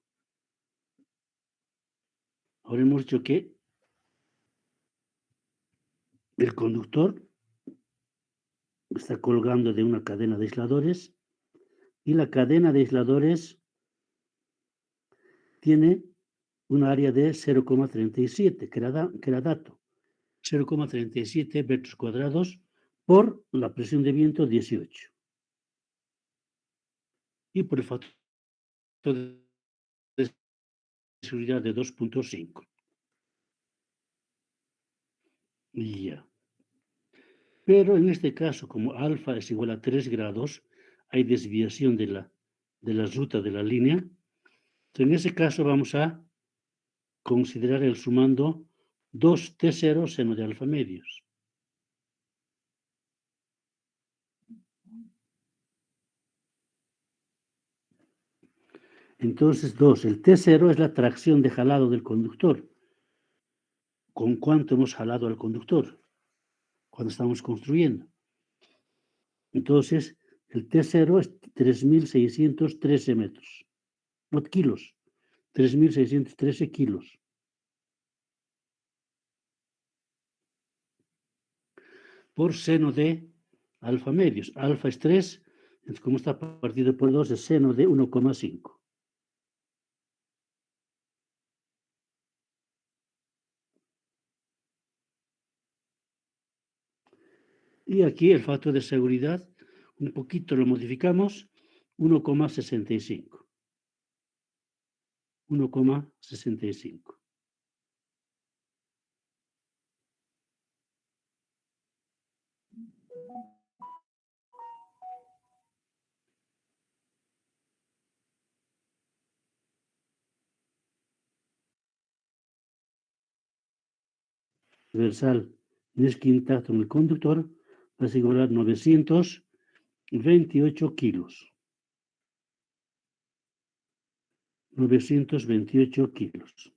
Speaker 1: Ahora hemos dicho que el conductor está colgando de una cadena de aisladores y la cadena de aisladores tiene un área de 0,37, que era dato, 0,37 metros cuadrados por la presión de viento 18. Y por el factor de seguridad de 2,5. Ya. Pero en este caso, como alfa es igual a 3 grados, hay desviación de la ruta de la línea. Entonces, en ese caso vamos a considerar el sumando 2T0 seno de alfa medios. Entonces, 2, el T0 es la tracción de jalado del conductor. ¿Con cuánto hemos jalado al conductor cuando estamos construyendo? Entonces, el T0 es 3.613 metros, no kilos, 3.613 kilos. Por seno de alfa medios. Alfa es 3, entonces como está partido por 2, es seno de 1,5. Y aquí el factor de seguridad, un poquito lo modificamos, 1,65. 1,65. Universal Nesky intacto en el conductor va a asegurar 928 kilos. 928 kilos.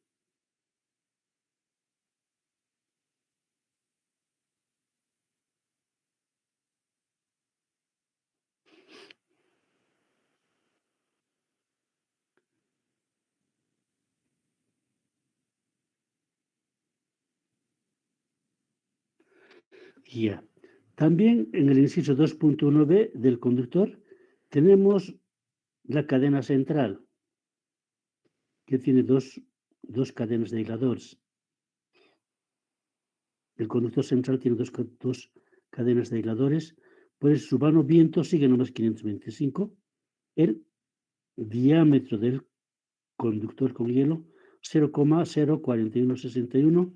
Speaker 1: Ya. También en el inciso 2.1b del conductor tenemos la cadena central, que tiene dos cadenas de aisladores. El conductor central tiene dos cadenas de aisladores, pues su vano viento sigue nomás 525. El diámetro del conductor con hielo, 0,04161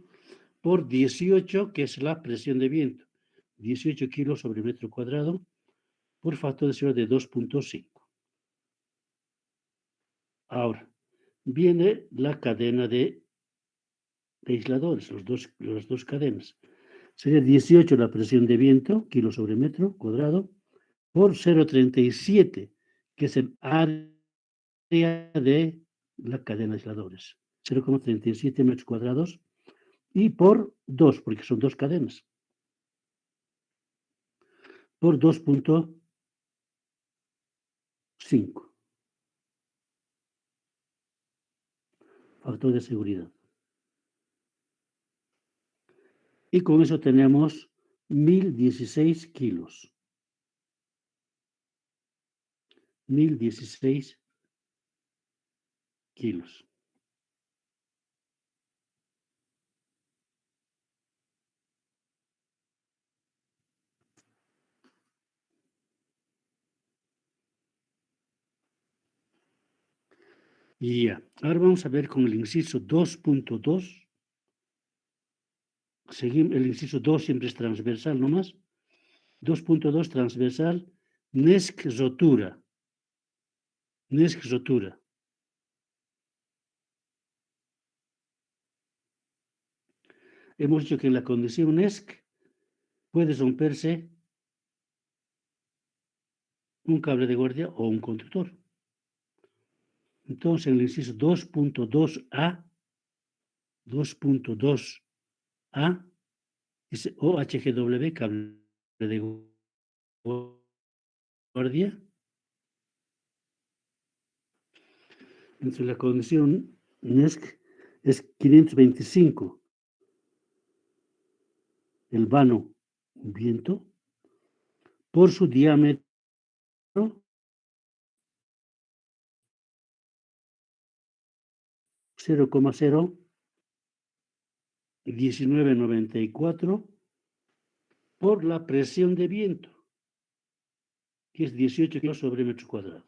Speaker 1: por 18, que es la presión de viento, 18 kilos sobre metro cuadrado, por factor de seguridad de 2,5. Ahora, viene la cadena de aisladores, las dos cadenas. Sería 18 la presión de viento, kilo sobre metro cuadrado, por 0,37, que es el área de la cadena de aisladores. 0,37 metros cuadrados, y por 2, porque son dos cadenas, por 2,5. Factor de seguridad. Y con eso tenemos 1016 kilos. 1016 kilos. Y ya. Ahora vamos a ver con el inciso 2.2. Seguimos, el inciso 2 siempre es transversal nomás. 2.2 transversal, NESC rotura. NESC rotura. Hemos dicho que en la condición NESC puede romperse un cable de guardia o un conductor. Entonces, en el inciso 2.2a, 2.2a, dice OHGW, cable de guardia. Entonces, la condición NESC es 525. El vano viento por su diámetro 0,01994 por la presión de viento, que es 18 kilos sobre metro cuadrado.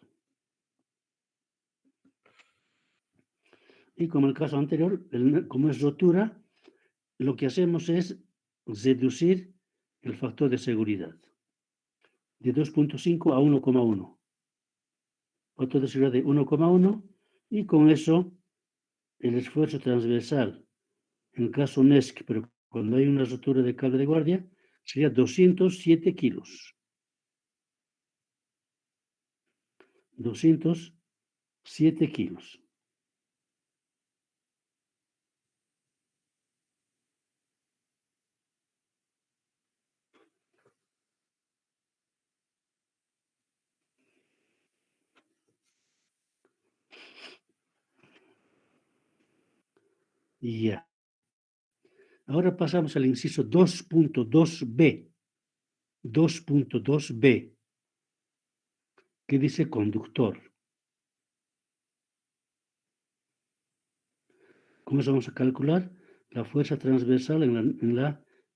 Speaker 1: Y como en el caso anterior, como es rotura, lo que hacemos es reducir el factor de seguridad de 2.5 a 1,1. Factor de seguridad de 1,1 y con eso el esfuerzo transversal, en el caso NESC, pero cuando hay una rotura de cable de guardia, sería 207 kilos. 207 kilos. Y ya. Ahora pasamos al inciso 2.2b. 2.2b, que dice conductor. ¿Cómo eso vamos a calcular? La fuerza transversal en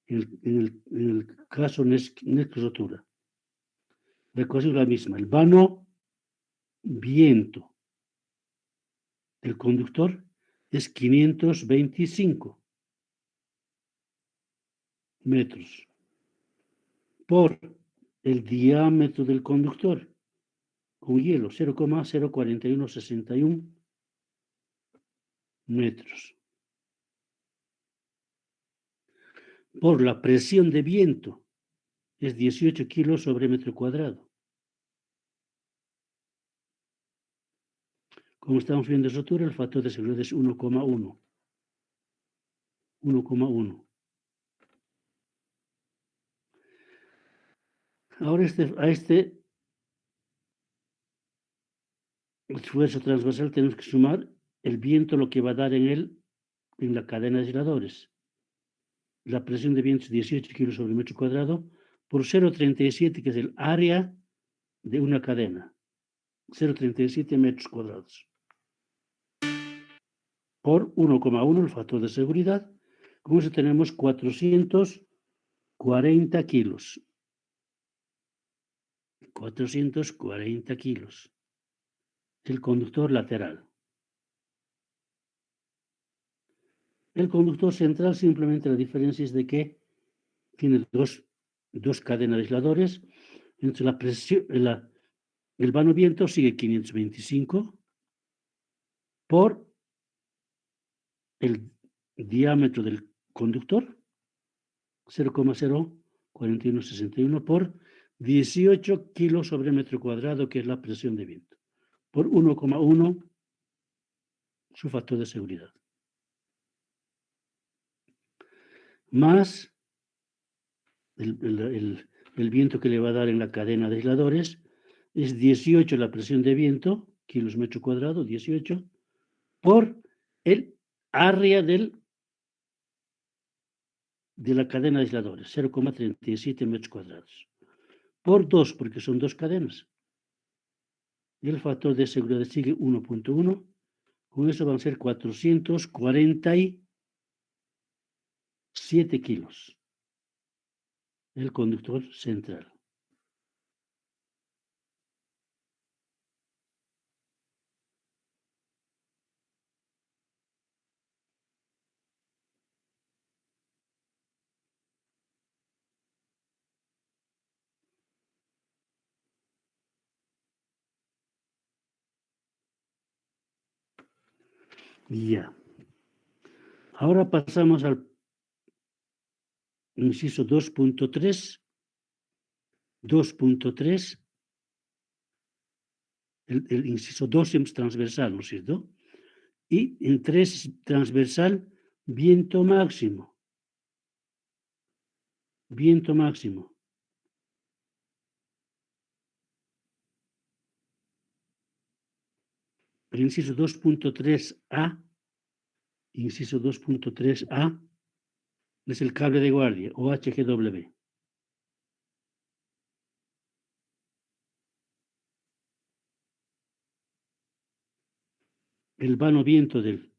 Speaker 1: el caso NESC rotura. La ecuación es la misma. El vano viento del conductor es 525 metros por el diámetro del conductor con hielo, 0,04161 metros. Por la presión de viento, es 18 kilos sobre metro cuadrado. Como estamos viendo en rotura, el factor de seguridad es 1,1. 1,1. Ahora a este esfuerzo transversal tenemos que sumar el viento, lo que va a dar en la cadena de aisladores. La presión de viento es 18 kilos sobre metro cuadrado por 0,37, que es el área de una cadena. 0,37 metros cuadrados. Por 1,1 el factor de seguridad. Con eso tenemos 440 kilos. 440 kilos. El conductor lateral. El conductor central simplemente la diferencia es de que tiene dos cadenas de aisladores. Entre la presión, el vano viento sigue 525 por el diámetro del conductor, 0,04161 por 18 kilos sobre metro cuadrado, que es la presión de viento, por 1,1 su factor de seguridad. Más el viento que le va a dar en la cadena de aisladores, es 18 la presión de viento, kilos metro cuadrado, 18, por el área del de la cadena de aisladores, 0,37 metros cuadrados. Por 2, porque son dos cadenas. Y el factor de seguridad sigue 1.1. Con eso van a ser 447 kilos. El conductor central. Ya. Ahora pasamos al inciso 2.3. 2.3. El inciso 2 es transversal, ¿no es cierto? Y en 3 transversal, viento máximo. Viento máximo. El inciso 2.3a, inciso 2.3a, es el cable de guardia, o HGW. El vano viento del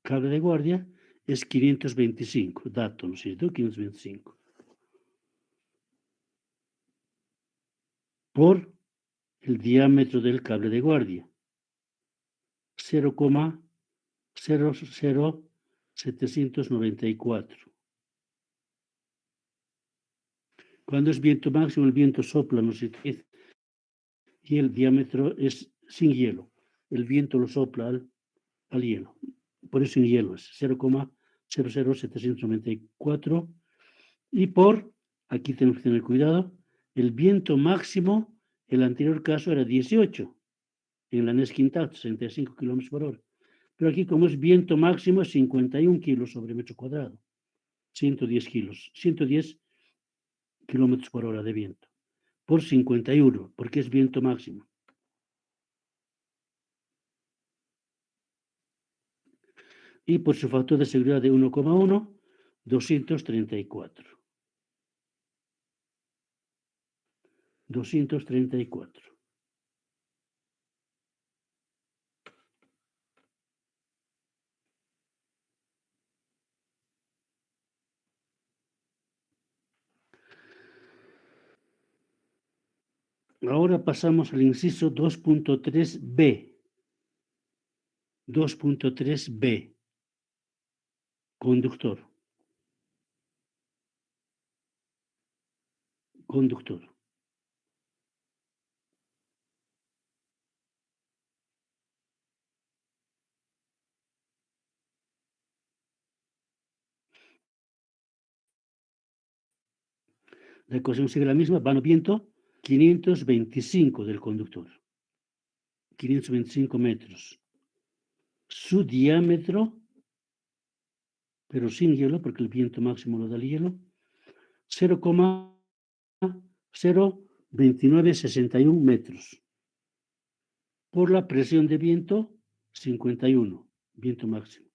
Speaker 1: cable de guardia es 525, dato, ¿no es cierto? 525. Por el diámetro del cable de guardia, 0,00794. Cuando es viento máximo, el viento sopla, no sé qué, y el diámetro es sin hielo. El viento lo sopla al hielo. Por eso sin hielo es 0,00794. Y por, aquí tenemos que tener cuidado, el viento máximo, el anterior caso era 18, en la NESC intacto, 65 km por hora. Pero aquí, como es viento máximo, es 51 kilos sobre metro cuadrado. 110 kilos, 110 kilómetros por hora de viento. Por 51, porque es viento máximo. Y por su factor de seguridad de 1,1, 234. 234. Ahora pasamos al inciso 2.3b. 2.3b. Conductor. Conductor. La ecuación sigue la misma, vano viento, 525 del conductor. 525 metros. Su diámetro, pero sin hielo, porque el viento máximo lo da el hielo, 0,02961 metros. Por la presión de viento, 51, viento máximo,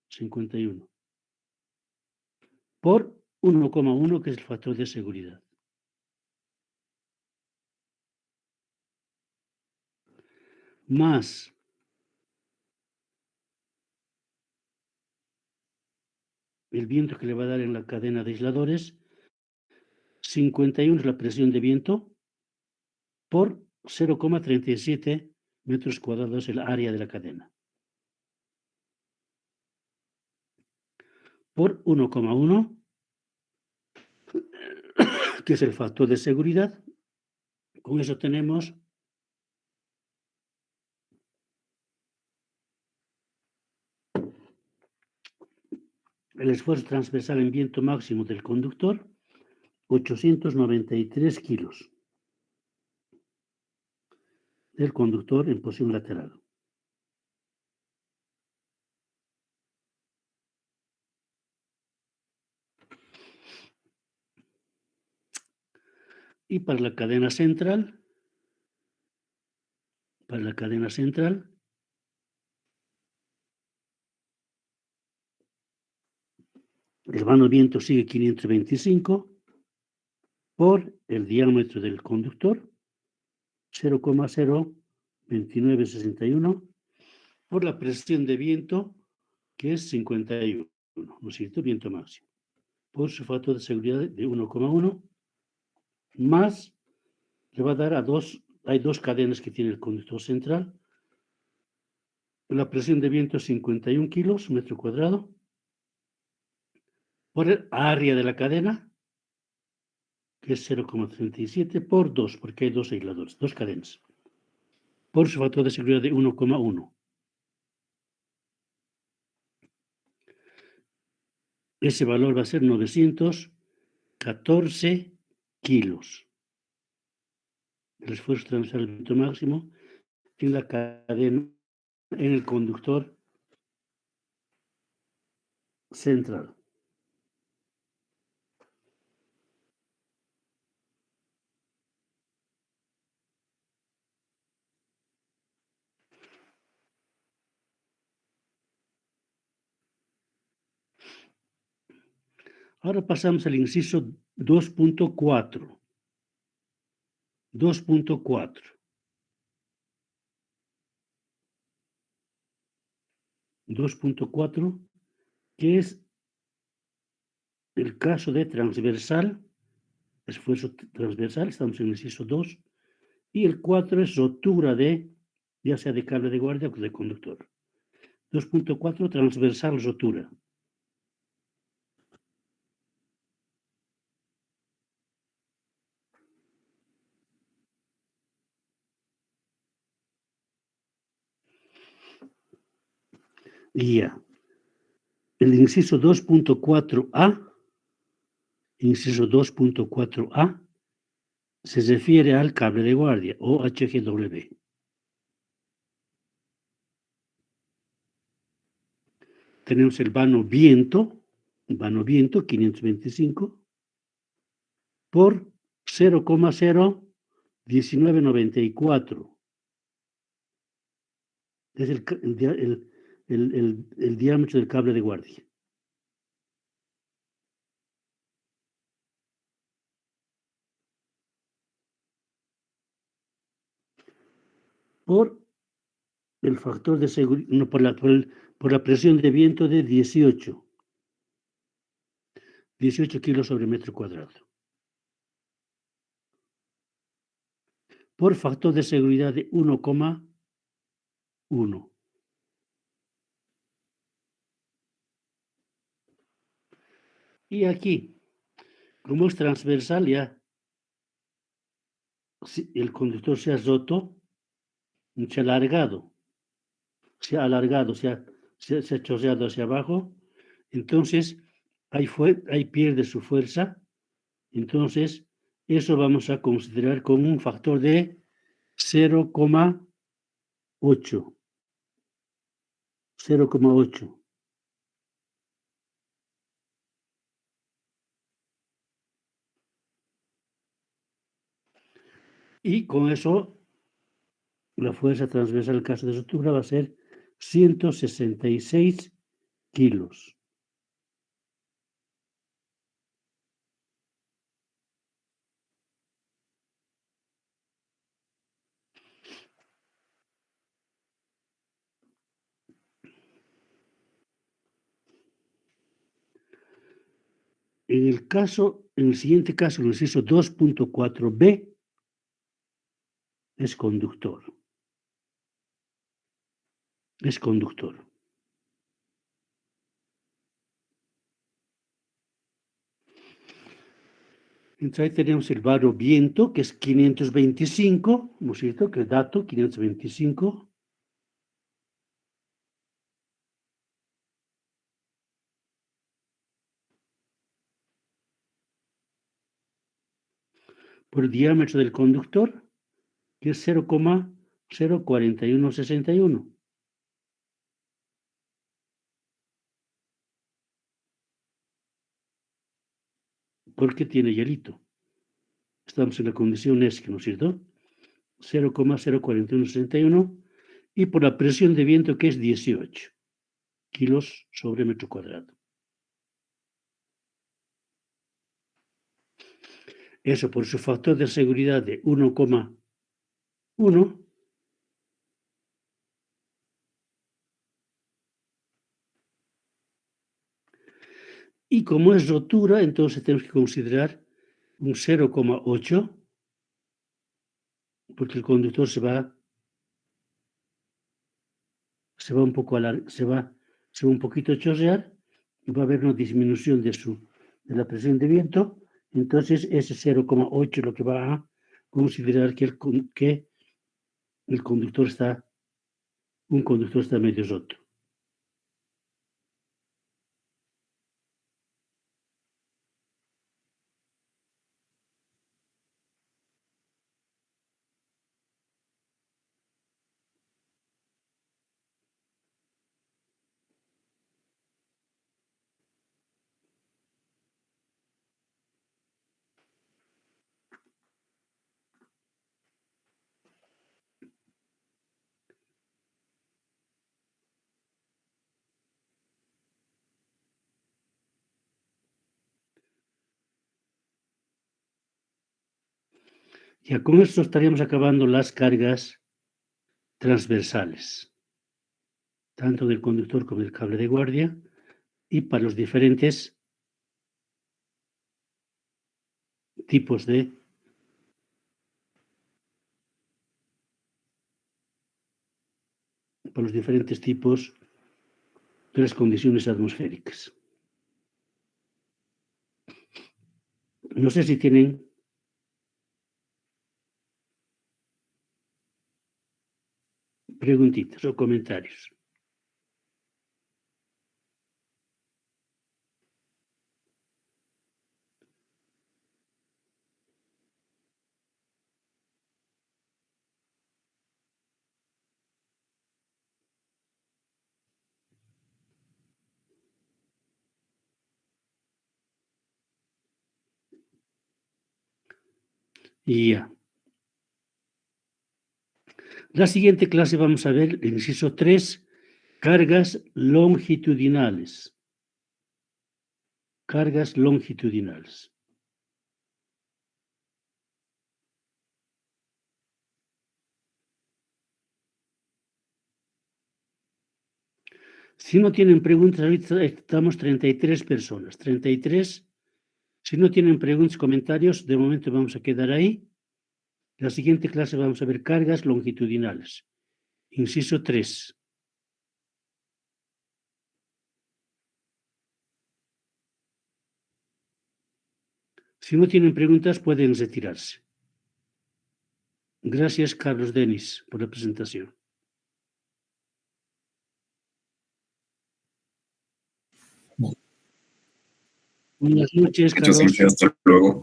Speaker 1: 51. Por 1,1, que es el factor de seguridad. Más el viento que le va a dar en la cadena de aisladores, 51 es la presión de viento, por 0,37 metros cuadrados el área de la cadena. Por 1,1, que es el factor de seguridad. Con eso tenemos el esfuerzo transversal en viento máximo del conductor, 893 kilos. Del conductor en posición lateral. Y para la cadena central, El vano viento sigue 525 por el diámetro del conductor, 0,02961, por la presión de viento, que es 51, ¿no es cierto? Viento máximo. Por su factor de seguridad de 1,1, más le va a dar hay dos cadenas que tiene el conductor central. La presión de viento es 51 kilos, metro cuadrado, por el área de la cadena, que es 0,37 por 2, porque hay dos aisladores, dos cadenas, por su factor de seguridad de 1,1. Ese valor va a ser 914 kilos. El esfuerzo transversal del viento máximo en la cadena, en el conductor central. Ahora pasamos al inciso 2.4. 2.4. Que es el caso de transversal, esfuerzo transversal, estamos en el inciso 2, y el 4 es rotura de, ya sea de cable de guardia o de conductor. 2.4, transversal rotura. Y ya. El inciso 2.4a, se refiere al cable de guardia o HGW. Tenemos el vano viento 525 por 0,01994. Es el diámetro del cable de guardia. Por el factor de seguridad, no, por la presión de viento de 18 kilos sobre metro cuadrado. Por factor de seguridad de 1,1. Y aquí, como es transversal, ya si el conductor se ha roto, se ha alargado, se ha chorreado hacia abajo, entonces ahí pierde su fuerza, entonces eso vamos a considerar como un factor de 0,8. 0,8. Y con eso, la fuerza transversal en caso de rotura va a ser 166 kilos. En el siguiente caso, el inciso 2.4b, es conductor. Es conductor. Entonces ahí tenemos el vano viento, que es 525, ¿no es cierto? Que el dato, 525. Por el diámetro del conductor, que es 0,04161. Porque tiene hielito. Estamos en la condición ESC, ¿no es cierto? 0,04161, y por la presión de viento, que es 18 kilos sobre metro cuadrado. Eso por su factor de seguridad de 1,1. Y como es rotura, entonces tenemos que considerar un 0,8, porque el conductor se va un poco se va un poquito a chorrear y va a haber una disminución de la presión de viento. Entonces ese 0,8 es lo que va a considerar que un conductor está medio roto. Ya con esto estaríamos acabando las cargas transversales, tanto del conductor como del cable de guardia, y para los diferentes tipos de las condiciones atmosféricas. No sé si tienen preguntitas o comentarios. Y ya. La siguiente clase vamos a ver el inciso 3, cargas longitudinales. Cargas longitudinales. Si no tienen preguntas, ahorita estamos 33 personas. 33. Si no tienen preguntas, comentarios, de momento vamos a quedar ahí. La siguiente clase vamos a ver cargas longitudinales. Inciso 3. Si no tienen preguntas, pueden retirarse. Gracias, Carlos Denis, por la presentación. Buenas noches, Carlos.
Speaker 2: Muchas gracias, hasta luego.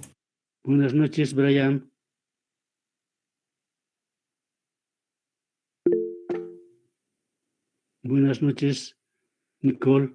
Speaker 1: Buenas noches, Brian. Buenas noches, Nicole.